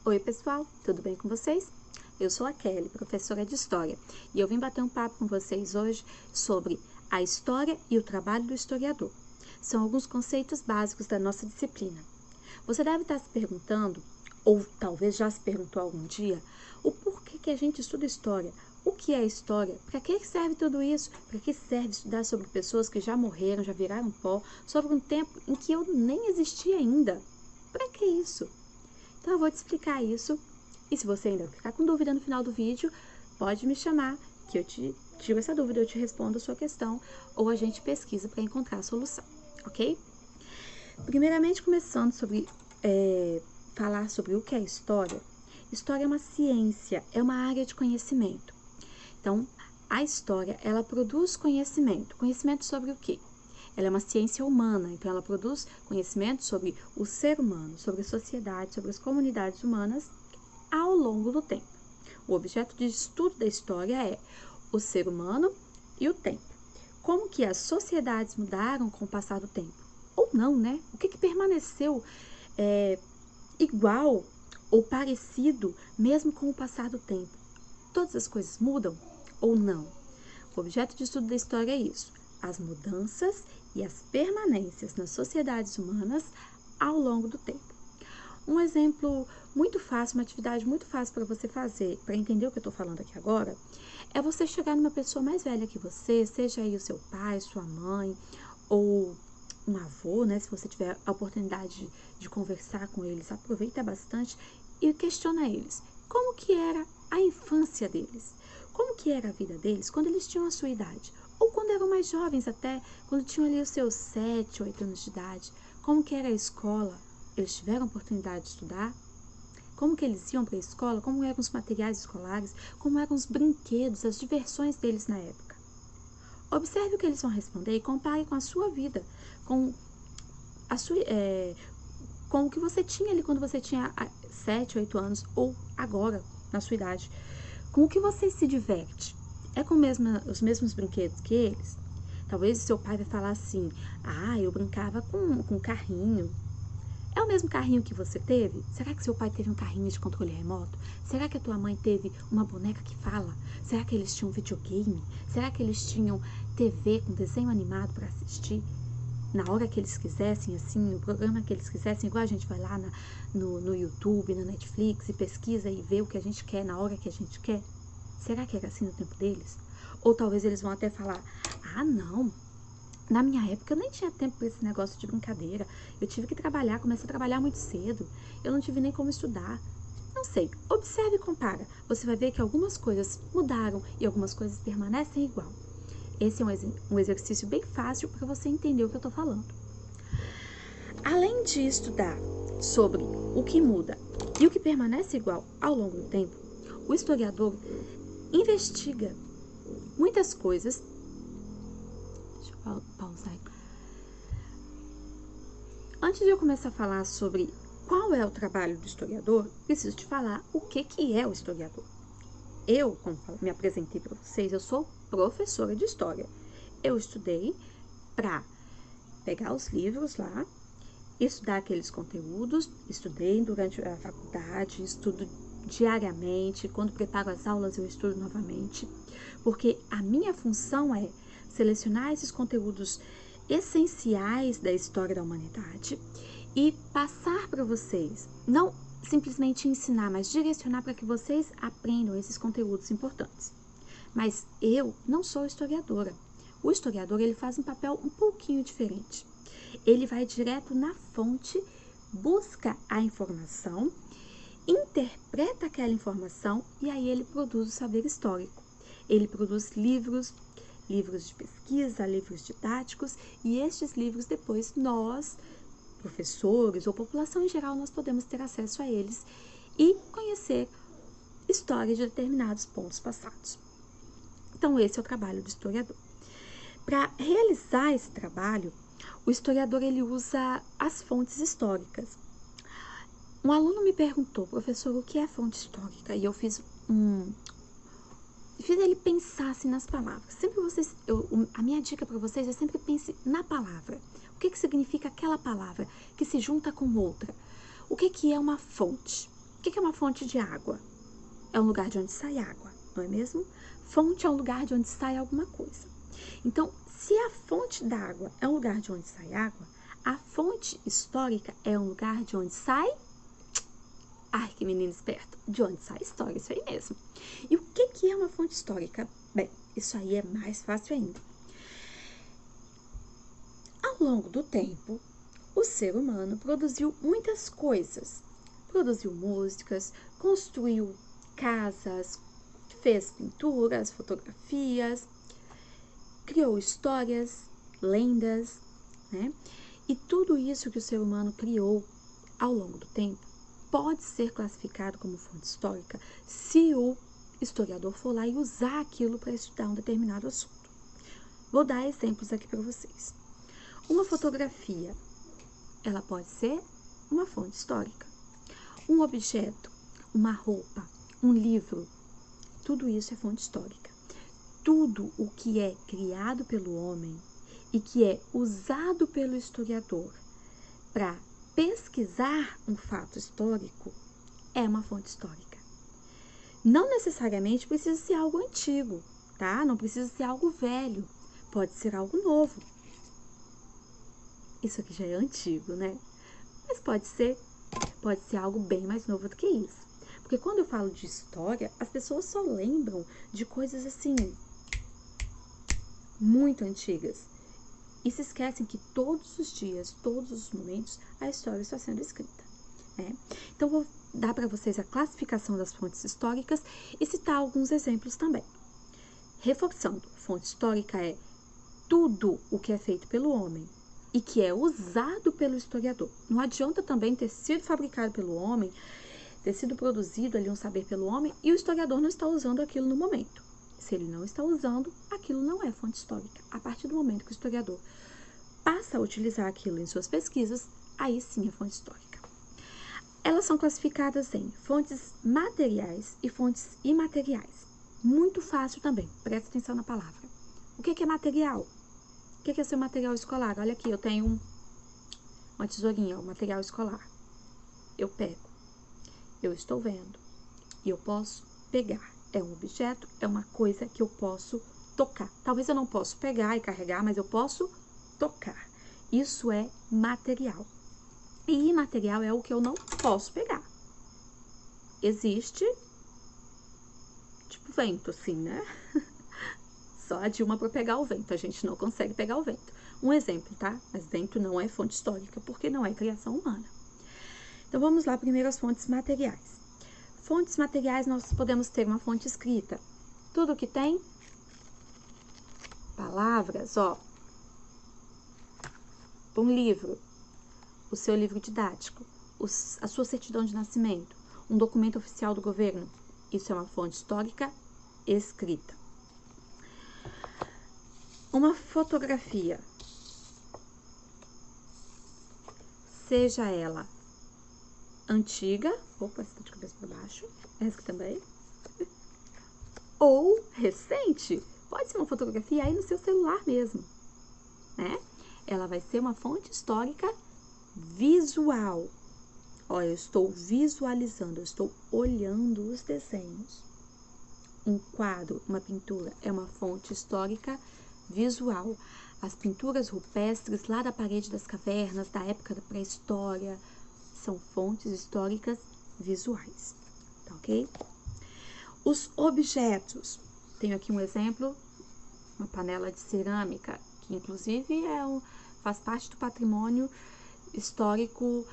Oi pessoal, tudo bem com vocês? Eu sou a Kelly, professora de História, e eu vim bater um papo com vocês hoje sobre a história e o trabalho do historiador. São alguns conceitos básicos da nossa disciplina. Você deve estar se perguntando, ou talvez já se perguntou algum dia, o porquê que a gente estuda história? O que é história? Para que serve tudo isso? Para que serve estudar sobre pessoas que já morreram, já viraram pó, sobre um tempo em que eu nem existia ainda? Para que isso? Então eu vou te explicar isso, e se você ainda ficar com dúvida no final do vídeo, pode me chamar, que eu te tiro essa dúvida, eu te respondo a sua questão, ou a gente pesquisa para encontrar a solução, ok? Primeiramente, começando sobre falar sobre o que é história. História é uma ciência, é uma área de conhecimento. Então, a história, ela produz conhecimento. Conhecimento sobre o quê? Ela é uma ciência humana, então ela produz conhecimento sobre o ser humano, sobre a sociedade, sobre as comunidades humanas ao longo do tempo. O objeto de estudo da história é o ser humano e o tempo. Como que as sociedades mudaram com o passar do tempo? Ou não, né? O que permaneceu igual ou parecido mesmo com o passar do tempo? Todas as coisas mudam ou não? O objeto de estudo da história é isso: as mudanças e as permanências nas sociedades humanas ao longo do tempo. Um exemplo muito fácil, uma atividade muito fácil para você fazer, para entender o que eu estou falando aqui agora, é você chegar numa pessoa mais velha que você, seja aí o seu pai, sua mãe, ou um avô, né? Se você tiver a oportunidade de conversar com eles, aproveita bastante e questiona eles. Como que era a infância deles? Como que era a vida deles quando eles tinham a sua idade? Ou quando eram mais jovens até, quando tinham ali os seus 7, 8 anos de idade. Como que era a escola? Eles tiveram oportunidade de estudar? Como que eles iam para a escola? Como eram os materiais escolares? Como eram os brinquedos, as diversões deles na época? Observe o que eles vão responder e compare com a sua vida, com o que você tinha ali quando você tinha 7, 8 anos, ou agora, na sua idade. Com o que você se diverte? É com os mesmos brinquedos que eles? Talvez seu pai vai falar assim: ah, eu brincava com carrinho. É o mesmo carrinho que você teve? Será que seu pai teve um carrinho de controle remoto? Será que a tua mãe teve uma boneca que fala? Será que eles tinham videogame? Será que eles tinham TV com desenho animado para assistir? Na hora que eles quisessem, assim, o programa que eles quisessem, igual a gente vai lá no YouTube, na Netflix e pesquisa e vê o que a gente quer na hora que a gente quer? Será que era assim no tempo deles? Ou talvez eles vão até falar: ah, não, na minha época eu nem tinha tempo para esse negócio de brincadeira, eu tive que trabalhar, comecei a trabalhar muito cedo, eu não tive nem como estudar. Não sei, observe e compara, você vai ver que algumas coisas mudaram e algumas coisas permanecem igual. Esse é um exercício bem fácil para você entender o que eu estou falando. Além de estudar sobre o que muda e o que permanece igual ao longo do tempo, o historiador investiga muitas coisas. Deixa eu pausar. Antes de eu começar a falar sobre qual é o trabalho do historiador, preciso te falar o que é o historiador. Eu, como me apresentei para vocês, eu sou professora de história. Eu estudei para pegar os livros lá, estudar aqueles conteúdos, estudei durante a faculdade, estudo diariamente, quando preparo as aulas eu estudo novamente, porque a minha função é selecionar esses conteúdos essenciais da história da humanidade e passar para vocês, não simplesmente ensinar, mas direcionar para que vocês aprendam esses conteúdos importantes. Mas eu não sou historiadora. O historiador, ele faz um papel um pouquinho diferente. Ele vai direto na fonte, busca a informação, interpreta aquela informação e aí ele produz o saber histórico. Ele produz livros de pesquisa, livros didáticos, e estes livros depois nós, professores ou população em geral, nós podemos ter acesso a eles e conhecer história de determinados pontos passados. Então esse é o trabalho do historiador. Para realizar esse trabalho, o historiador ele usa as fontes históricas. Um aluno me perguntou: professor, o que é fonte histórica? E eu fiz ele pensar assim nas palavras. Sempre a minha dica para vocês é sempre pense na palavra. O que significa aquela palavra que se junta com outra? O que é uma fonte? que é uma fonte de água? É um lugar de onde sai água, não é mesmo? Fonte é um lugar de onde sai alguma coisa. Então, se a fonte d'água é um lugar de onde sai água, a fonte histórica é um lugar de onde sai... Ai, que menino esperto! De onde sai história, isso aí mesmo. E o que é uma fonte histórica? Bem, isso aí é mais fácil ainda. Ao longo do tempo, o ser humano produziu muitas coisas. Produziu músicas, construiu casas, fez pinturas, fotografias, criou histórias, lendas, né? E tudo isso que o ser humano criou ao longo do tempo pode ser classificado como fonte histórica se o historiador for lá e usar aquilo para estudar um determinado assunto. Vou dar exemplos aqui para vocês. Uma fotografia, ela pode ser uma fonte histórica. Um objeto, uma roupa, um livro, tudo isso é fonte histórica. Tudo o que é criado pelo homem e que é usado pelo historiador para pesquisar um fato histórico é uma fonte histórica. Não necessariamente precisa ser algo antigo, tá? Não precisa ser algo velho, pode ser algo novo. Isso aqui já é antigo, né? Mas pode ser algo bem mais novo do que isso. Porque quando eu falo de história, as pessoas só lembram de coisas assim, muito antigas. E se esquecem que todos os dias, todos os momentos, a história está sendo escrita, né? Então, vou dar para vocês a classificação das fontes históricas e citar alguns exemplos também. Reforçando, fonte histórica é tudo o que é feito pelo homem e que é usado pelo historiador. Não adianta também ter sido fabricado pelo homem, ter sido produzido ali um saber pelo homem e o historiador não está usando aquilo no momento. Se ele não está usando, aquilo não é fonte histórica. A partir do momento que o historiador passa a utilizar aquilo em suas pesquisas, aí sim é fonte histórica. Elas são classificadas em fontes materiais e fontes imateriais. Muito fácil também, presta atenção na palavra. O que é material? O que é seu material escolar? Olha aqui, eu tenho uma tesourinha, um material escolar. Eu pego, eu estou vendo e eu posso pegar. É um objeto, é uma coisa que eu posso tocar. Talvez eu não possa pegar e carregar, mas eu posso tocar. Isso é material. E imaterial é o que eu não posso pegar. Existe, tipo vento, assim, né? Só a Dilma para pegar o vento. A gente não consegue pegar o vento. Um exemplo, tá? Mas vento não é fonte histórica, porque não é criação humana. Então, vamos lá, primeiro as fontes materiais. Fontes materiais, nós podemos ter uma fonte escrita. Tudo que tem palavras, ó. Um livro, o seu livro didático, a sua certidão de nascimento, um documento oficial do governo. Isso é uma fonte histórica escrita. Uma fotografia, seja ela antiga, opa, essa tá de cabeça para baixo, essa aqui também, ou recente, pode ser uma fotografia aí no seu celular mesmo, né? Ela vai ser uma fonte histórica visual. Ó, eu estou visualizando, eu estou olhando os desenhos. Um quadro, uma pintura, é uma fonte histórica visual. As pinturas rupestres lá da parede das cavernas, da época da pré-história, são fontes históricas visuais, tá ok? Os objetos, tenho aqui um exemplo, uma panela de cerâmica, que inclusive faz parte do patrimônio histórico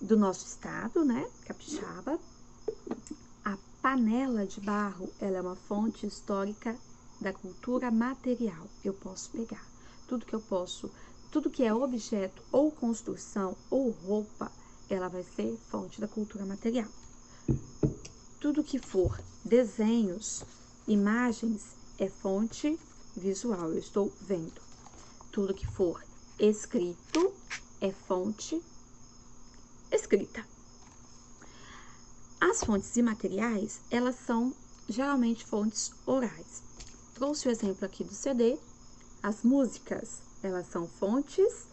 do nosso estado, né, capixaba. A panela de barro, ela é uma fonte histórica da cultura material. Eu posso pegar tudo que é objeto ou construção ou roupa, ela vai ser fonte da cultura material. Tudo que for desenhos, imagens, é fonte visual, eu estou vendo. Tudo que for escrito é fonte escrita. As fontes imateriais, elas são geralmente fontes orais. Trouxe o exemplo aqui do CD. As músicas, elas são fontes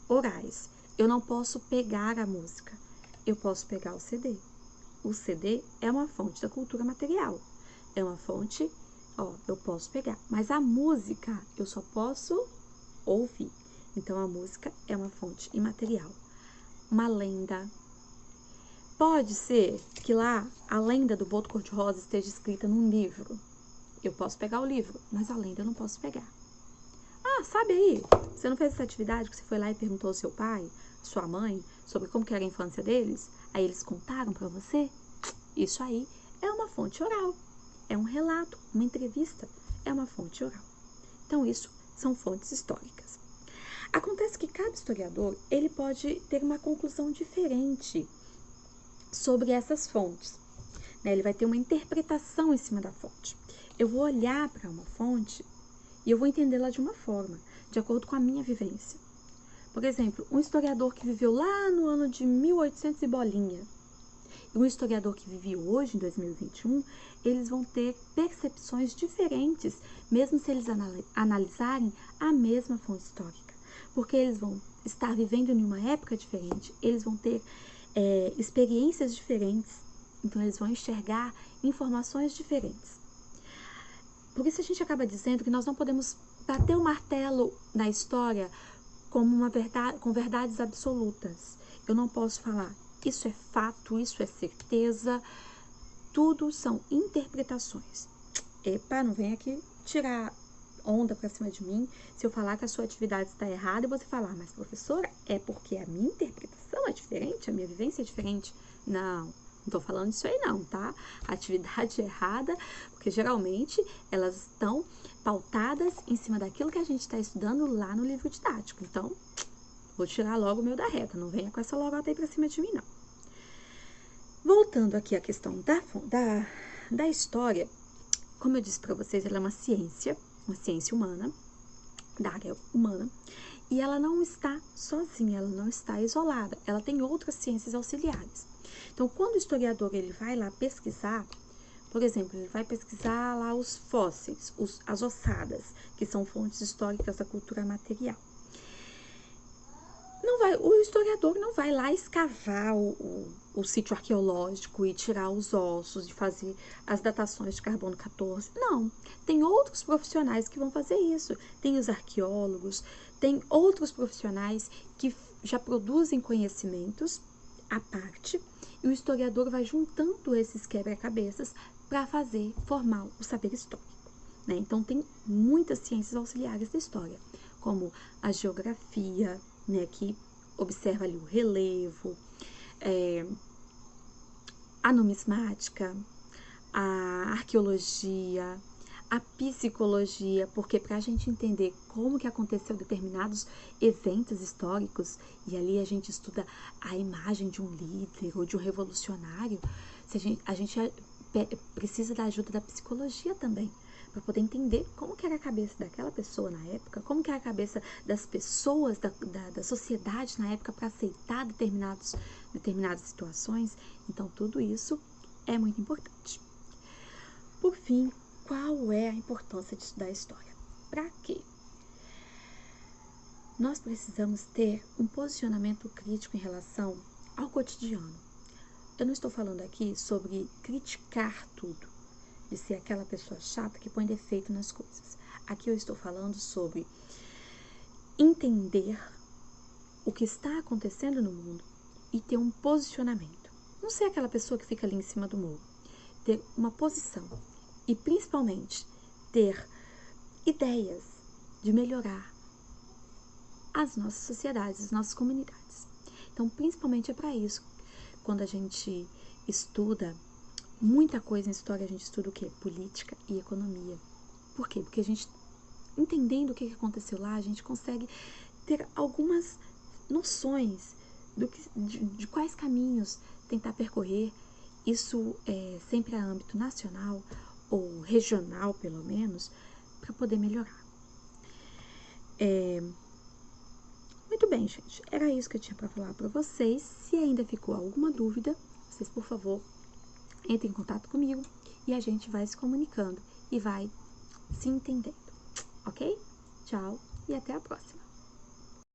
orais. Eu não posso pegar a música. Eu posso pegar o CD. O CD é uma fonte da cultura material. É uma fonte, eu posso pegar. Mas a música, eu só posso ouvir. Então, a música é uma fonte imaterial. Uma lenda. Pode ser que lá a lenda do Boto Cor-de-Rosa esteja escrita num livro. Eu posso pegar o livro, mas a lenda eu não posso pegar. Ah, sabe aí? Você não fez essa atividade que você foi lá e perguntou ao seu pai, sua mãe, sobre como que era a infância deles? Aí eles contaram pra você? Isso aí é uma fonte oral. É um relato, uma entrevista. É uma fonte oral. Então, isso são fontes históricas. Acontece que cada historiador, ele pode ter uma conclusão diferente sobre essas fontes. Né? Ele vai ter uma interpretação em cima da fonte. Eu vou olhar para uma fonte e eu vou entendê-la de uma forma, de acordo com a minha vivência. Por exemplo, um historiador que viveu lá no ano de 1800 e bolinha, e um historiador que vive hoje, em 2021, eles vão ter percepções diferentes, mesmo se eles analisarem a mesma fonte histórica. Porque eles vão estar vivendo em uma época diferente, eles vão ter experiências diferentes, então eles vão enxergar informações diferentes. Por isso a gente acaba dizendo que nós não podemos bater o martelo na história como com verdades absolutas. Eu não posso falar, isso é fato, isso é certeza, tudo são interpretações. Epa, não vem aqui tirar onda pra cima de mim se eu falar que a sua atividade está errada e você falar, mas professora, é porque a minha interpretação é diferente, a minha vivência é diferente. Não tô falando isso aí não, tá? A atividade é errada, porque geralmente elas estão pautadas em cima daquilo que a gente está estudando lá no livro didático. Então, vou tirar logo o meu da reta, não venha com essa lorota aí pra cima de mim, não. Voltando aqui à questão da história, como eu disse para vocês, ela é uma ciência humana, da área humana, e ela não está sozinha, ela não está isolada, ela tem outras ciências auxiliares. Então, quando o historiador ele vai lá pesquisar, por exemplo, ele vai pesquisar lá os fósseis, as ossadas, que são fontes históricas da cultura material. O historiador não vai lá escavar o sítio arqueológico e tirar os ossos e fazer as datações de carbono 14. Não, tem outros profissionais que vão fazer isso. Tem os arqueólogos, tem outros profissionais que já produzem conhecimentos à parte, e o historiador vai juntando esses quebra-cabeças para formar o saber histórico. Né? Então, tem muitas ciências auxiliares da história, como a geografia, né, que observa ali o relevo, a numismática, a arqueologia, a psicologia, porque para a gente entender como que aconteceu determinados eventos históricos, e ali a gente estuda a imagem de um líder ou de um revolucionário, a gente precisa da ajuda da psicologia também, para poder entender como que era a cabeça daquela pessoa na época, como que era a cabeça das pessoas, da sociedade na época para aceitar determinadas situações. Então, tudo isso é muito importante. Por fim, qual é a importância de estudar história? Para quê? Nós precisamos ter um posicionamento crítico em relação ao cotidiano. Eu não estou falando aqui sobre criticar tudo, de ser aquela pessoa chata que põe defeito nas coisas. Aqui eu estou falando sobre entender o que está acontecendo no mundo e ter um posicionamento. Não ser aquela pessoa que fica ali em cima do muro. Ter uma posição e, principalmente, ter ideias de melhorar as nossas sociedades, as nossas comunidades. Então, principalmente é para isso. Quando a gente estuda muita coisa em história, a gente estuda o quê? Política e economia. Por quê? Porque a gente, entendendo o que aconteceu lá, a gente consegue ter algumas noções de quais caminhos tentar percorrer. Isso é sempre a âmbito nacional ou regional, pelo menos, para poder melhorar. Muito bem, gente. Era isso que eu tinha para falar para vocês. Se ainda ficou alguma dúvida, vocês, por favor, entre em contato comigo e a gente vai se comunicando e vai se entendendo, ok? Tchau e até a próxima!